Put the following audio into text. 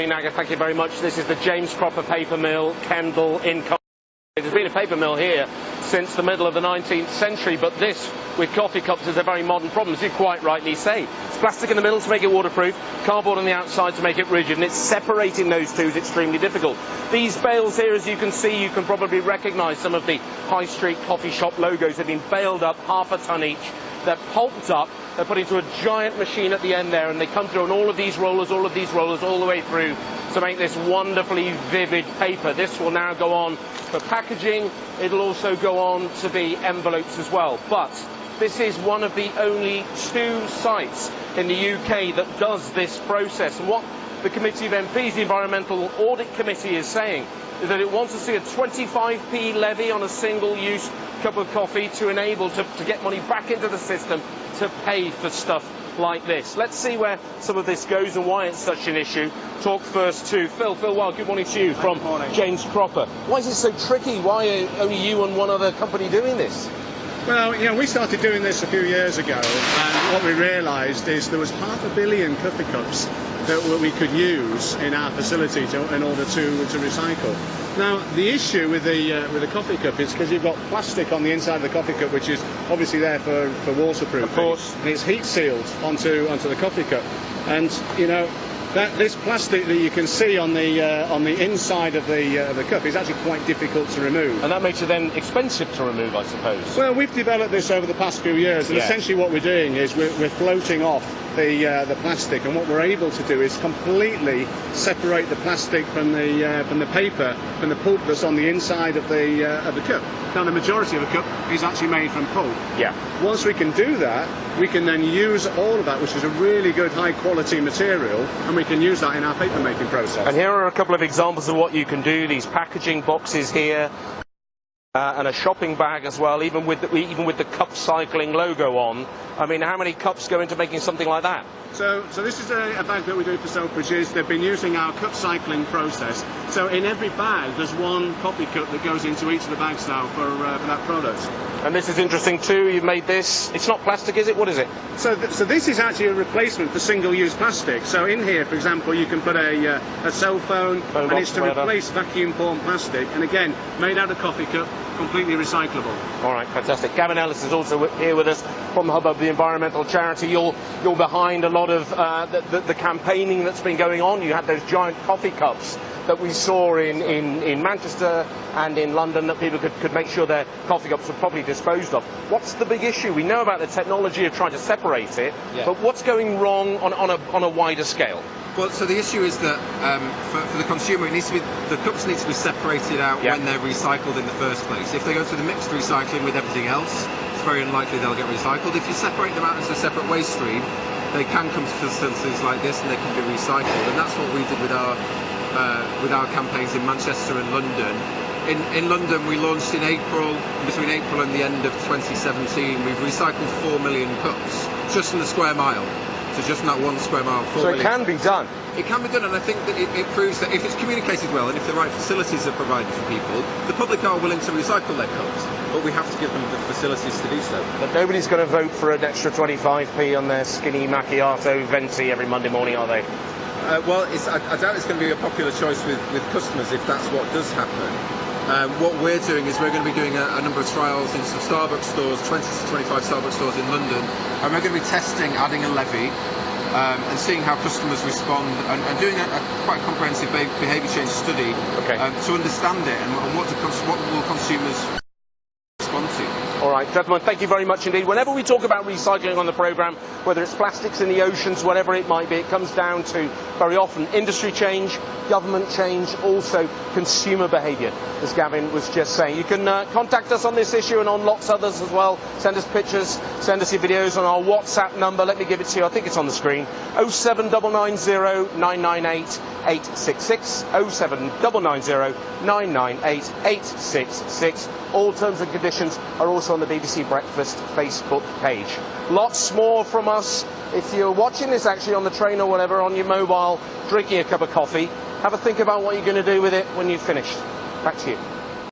Naga, thank you very much. This is the James Cropper paper mill, Kendal in Cardiff. There's been a paper mill here since the middle of the 19th century, but this, with coffee cups, is a very modern problem, as you quite rightly say. It's plastic in the middle to make it waterproof, cardboard on the outside to make it rigid, and it's separating those two is extremely difficult. These bales here, as you can see, you can probably recognise some of the high street coffee shop logos. They've been baled up, half a tonne each. They're pulped up, they're put into a giant machine at the end there, and they come through on all of these rollers, all the way through to make this wonderfully vivid paper. This will now go on for packaging. It'll also go on to be envelopes as well. But this is one of the only 2 sites in the UK that does this process. And what the Committee of MPs, the Environmental Audit Committee, is saying is that it wants to see a 25p levy on a single-use cup of coffee to enable to get money back into the system to pay for stuff like this. Let's see where some of this goes and why it's such an issue. Talk first to Phil. Phil, well, good morning to you from James Cropper. Why is it so tricky? Why are only you and one other company doing this? Well, you know, we started doing this a few years ago, and what we realised is there was 500 million coffee cups that we could use in our facility in order to recycle. Now, the issue with the coffee cup is because you've got plastic on the inside of the coffee cup, which is obviously there for waterproofing. Of course. And it's heat sealed onto the coffee cup, and you know. This plastic that you can see on the inside of the cup is actually quite difficult to remove. And that makes it then expensive to remove, I suppose. Well, we've developed this over the past few years, and essentially what we're doing is we're floating off the plastic, and what we're able to do is completely separate the plastic from the paper, from the pulp that's on the inside of the cup. Now, the majority of the cup is actually made from pulp. Yeah. Once we can do that, we can then use all of that, which is a really good high-quality material, and we can use that in our paper making process. And here are a couple of examples of what you can do. These packaging boxes here, and a shopping bag as well, even with the cup cycling logo on. I mean, how many cups go into making something like that? So this is a bag that we do for Selfridges. They've been using our cup cycling process. So in every bag, there's one coffee cup that goes into each of the bags now for that product. And this is interesting too. You've made this. It's not plastic, is it? What is it? So this is actually a replacement for single-use plastic. So in here, for example, you can put a cell phone and it's to replace vacuum-formed plastic. And again, made out of coffee cup, completely recyclable. All right, fantastic. Gavin Ellis is also here with us from Hubbub, the environmental charity. You're behind a lot of the campaigning that's been going on. You had those giant coffee cups that we saw in Manchester and in London that people could make sure their coffee cups were properly disposed of. What's the big issue? We know about the technology of trying to separate it, but what's going wrong on a wider scale? Well, so the issue is that for the consumer, the cups need to be separated out when they're recycled in the first place. If they go through the mixed recycling with everything else, it's very unlikely they'll get recycled. If you separate them out as a separate waste stream, they can come to facilities like this and they can be recycled. And that's what we did with our campaigns in Manchester and London. In London, we launched in April. Between April and the end of 2017, we've recycled 4 million cups just in the square mile. So just in that 1 square mile. So it can be done. It can be done, and I think that it proves that if it's communicated well and if the right facilities are provided for people, the public are willing to recycle their cups, but we have to give them the facilities to do so. But nobody's going to vote for an extra 25p on their skinny macchiato venti every Monday morning, are they? Well, I doubt it's going to be a popular choice with customers if that's what does happen. What we're doing is we're going to be doing a number of trials in some Starbucks stores, 20 to 25 Starbucks stores in London, and we're going to be testing adding a levy and seeing how customers respond and doing a quite comprehensive behaviour change study to understand it and what will consumers respond to. All right, gentlemen, thank you very much indeed. Whenever we talk about recycling on the programme, whether it's plastics in the oceans, whatever it might be, it comes down to very often industry change, government change, also consumer behaviour, as Gavin was just saying. You can contact us on this issue and on lots others as well. Send us pictures, send us your videos on our WhatsApp number. Let me give it to you. I think it's on the screen. 07990 998 866. 07990 998 866. All terms and conditions are also on the BBC Breakfast Facebook page. Lots more from us. If you're watching this actually on the train or whatever, on your mobile, drinking a cup of coffee, have a think about what you're going to do with it when you've finished. Back to you.